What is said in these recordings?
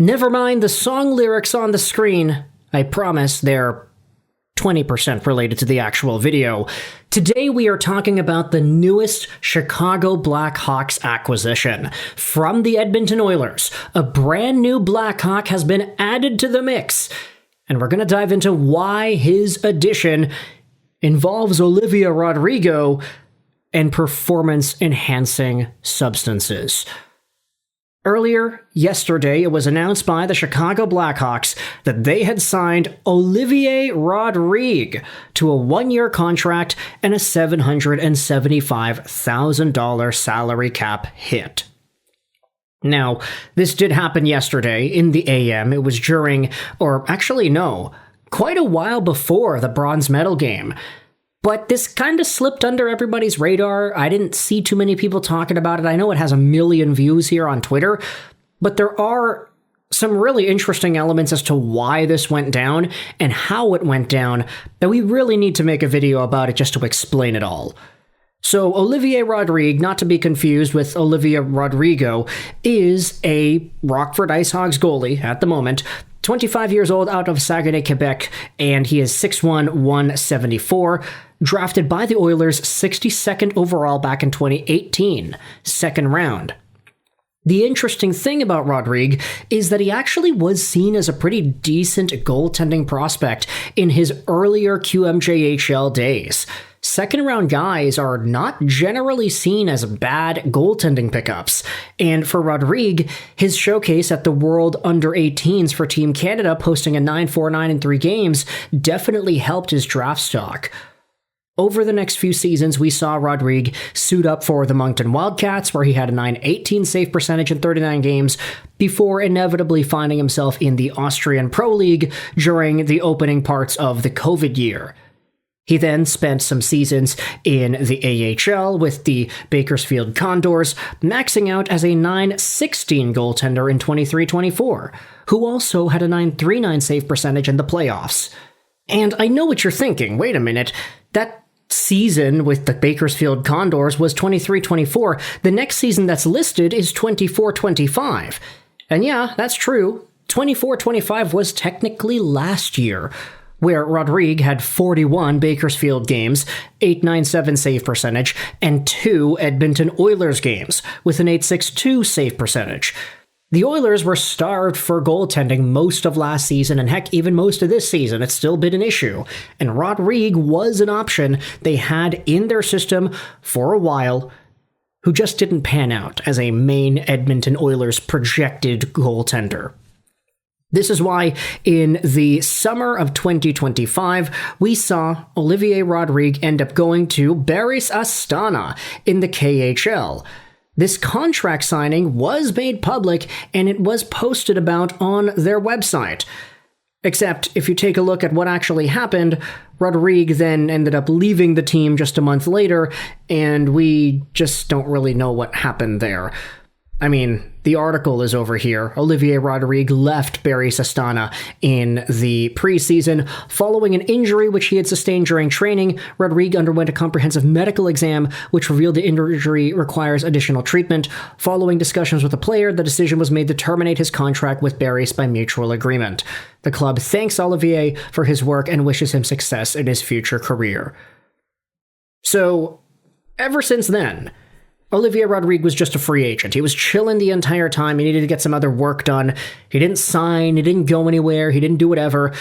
Never mind the song lyrics on the screen. I promise they're 20% related to the actual video. Today we are talking about the newest Chicago Blackhawks acquisition. From the Edmonton Oilers, a brand new Blackhawk has been added to the mix. And we're going to dive into why his addition involves Olivier Rodrigue and performance-enhancing substances. Earlier yesterday, it was announced by the Chicago Blackhawks that they had signed Olivier Rodrigue to a one-year contract and a $775,000 salary cap hit. Now, this did happen yesterday in the AM. It was during, or actually no, quite a while before the bronze medal game. But this kind of slipped under everybody's radar. I didn't see too many people talking about it. I know it has 1 million views here on Twitter, but there are some really interesting elements as to why this went down and how it went down that we really need to make a video about it just to explain it all. So Olivier Rodrigue, not to be confused with Olivier Rodrigue, is a Rockford IceHogs goalie at the moment, 25 years old, out of Saguenay, Quebec, and he is 6'1", 174, drafted by the Oilers 62nd overall back in 2018, second round. The interesting thing about Rodrigue is that he actually was seen as a pretty decent goaltending prospect in his earlier QMJHL days. Second-round guys are not generally seen as bad goaltending pickups, and for Rodrigue, his showcase at the World Under-18s for Team Canada, posting a 9.49 in 3 games, definitely helped his draft stock. Over the next few seasons, we saw Rodrigue suit up for the Moncton Wildcats, where he had a .918 save percentage in 39 games, before inevitably finding himself in the Austrian Pro League during the opening parts of the COVID year. He then spent some seasons in the AHL with the Bakersfield Condors, maxing out as a .916 goaltender in 23-24, who also had a .939 save percentage in the playoffs. And I know what you're thinking, wait a minute, that season with the Bakersfield Condors was 23-24, the next season that's listed is 24-25. And yeah, that's true, 24-25 was technically last year, where Rodrigue had 41 Bakersfield games, .897 save percentage, and 2 Edmonton Oilers games, with an .862 save percentage. The Oilers were starved for goaltending most of last season, and heck, even most of this season. It's still been an issue, and Rodrigue was an option they had in their system for a while, who just didn't pan out as a main Edmonton Oilers projected goaltender. This is why in the summer of 2025, we saw Olivier Rodrigue end up going to Barys Astana in the KHL. This contract signing was made public and it was posted about on their website. Except if you take a look at what actually happened, Rodrigue then ended up leaving the team just a month later, and we just don't really know what happened there. I mean, the article is over here. Olivier Rodrigue left Barys Astana in the preseason. Following an injury which he had sustained during training, Rodrigue underwent a comprehensive medical exam, which revealed the injury requires additional treatment. Following discussions with the player, the decision was made to terminate his contract with Barys by mutual agreement. The club thanks Olivier for his work and wishes him success in his future career. So, ever since then, Olivier Rodrigue was just a free agent. He was chilling the entire time. He needed to get some other work done. He didn't sign. He didn't go anywhere. He didn't do whatever.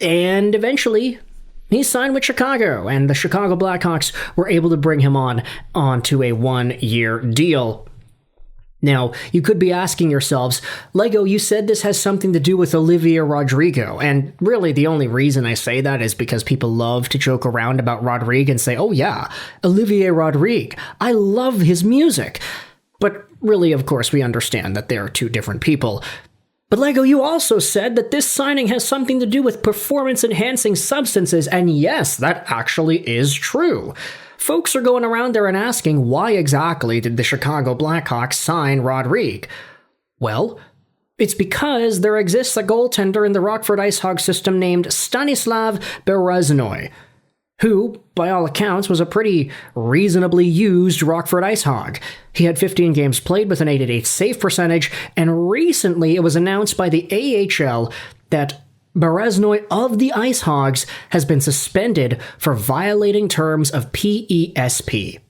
And eventually, he signed with Chicago, and the Chicago Blackhawks were able to bring him onto a 1-year deal. Now, you could be asking yourselves, Lego, you said this has something to do with Olivier Rodrigue, and really the only reason I say that is because people love to joke around about Rodrigue and say, oh yeah, Olivier Rodrigue, I love his music. But really, of course, we understand that they are two different people. But Lego, you also said that this signing has something to do with performance-enhancing substances, and yes, that actually is true. Folks are going around there and asking, why exactly did the Chicago Blackhawks sign Rodrigue? Well, it's because there exists a goaltender in the Rockford IceHogs system named Stanislav Bereznoy. who, by all accounts, was a pretty reasonably used Rockford IceHog. He had 15 games played with an 888 save percentage, and recently it was announced by the AHL that Bereznoy of the IceHogs has been suspended for violating terms of PESP.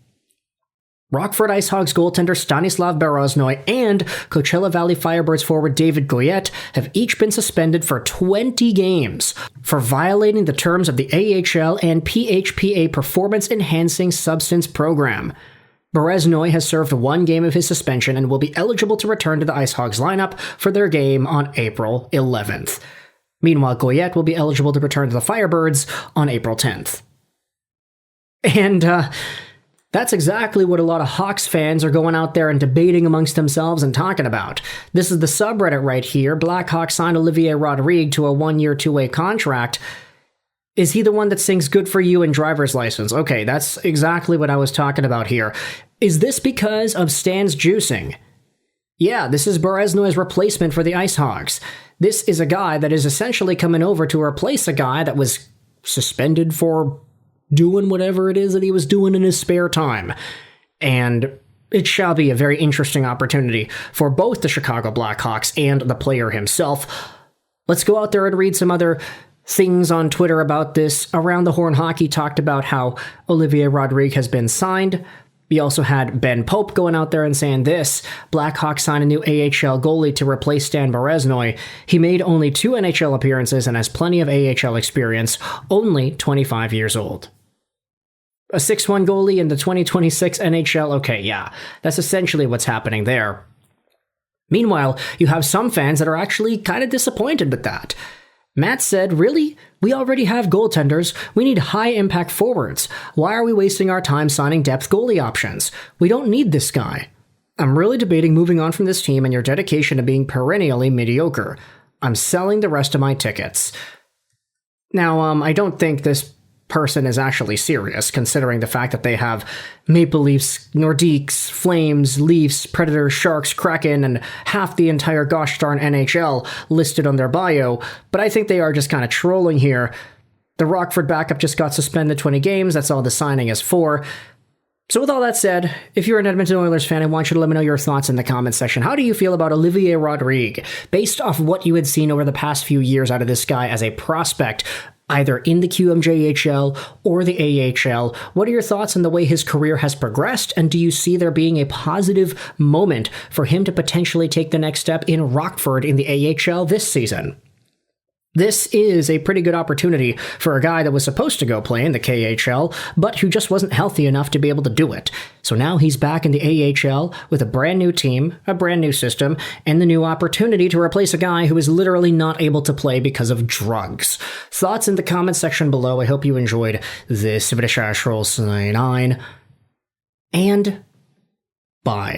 Rockford IceHogs goaltender Stanislav Bereznoy and Coachella Valley Firebirds forward David Goyette have each been suspended for 20 games for violating the terms of the AHL and PHPA Performance-Enhancing Substance Program. Bereznoy has served 1 game of his suspension and will be eligible to return to the IceHogs lineup for their game on April 11th. Meanwhile, Goyette will be eligible to return to the Firebirds on April 10th. And, that's exactly what a lot of Hawks fans are going out there and debating amongst themselves and talking about. This is the subreddit right here. Blackhawks signed Olivier Rodrigue to a 1-year, 2-way contract. Is he the one that sings "Good for You" and driver's license? Okay, that's exactly what I was talking about here. Is this because of Stan's juicing? Yeah, this is Bereznoy's replacement for the IceHogs. This is a guy that is essentially coming over to replace a guy that was suspended for doing whatever it is that he was doing in his spare time. And it shall be a very interesting opportunity for both the Chicago Blackhawks and the player himself. Let's go out there and read some other things on Twitter about this. Around the Horn Hockey talked about how Olivier Rodrigue has been signed. We also had Ben Pope going out there and saying this: Blackhawks signed a new AHL goalie to replace Stan Bereznoy. He made only 2 NHL appearances and has plenty of AHL experience, only 25 years old. A 6'1" goalie in the 2026 NHL? Okay, yeah, that's essentially what's happening there. Meanwhile, you have some fans that are actually kind of disappointed with that. Matt said, "Really? We already have goaltenders. We need high-impact forwards. Why are we wasting our time signing depth goalie options? We don't need this guy. I'm really debating moving on from this team and your dedication to being perennially mediocre. I'm selling the rest of my tickets." Now, I don't think this person is actually serious, considering the fact that they have Maple Leafs, Nordiques, Flames, Leafs, Predators, Sharks, Kraken, and half the entire gosh darn NHL listed on their bio, but I think they are just kind of trolling here. The Rockford backup just got suspended 20 games, that's all the signing is for. So with all that said, if you're an Edmonton Oilers fan, I want you to let me know your thoughts in the comments section. How do you feel about Olivier Rodrigue? Based off what you had seen over the past few years out of this guy as a prospect, either in the QMJHL or the AHL, what are your thoughts on the way his career has progressed, and do you see there being a positive moment for him to potentially take the next step in Rockford in the AHL this season? This is a pretty good opportunity for a guy that was supposed to go play in the KHL, but who just wasn't healthy enough to be able to do it. So now he's back in the AHL with a brand new team, a brand new system, and the new opportunity to replace a guy who is literally not able to play because of drugs. Thoughts in the comment section below. I hope you enjoyed this. And bye.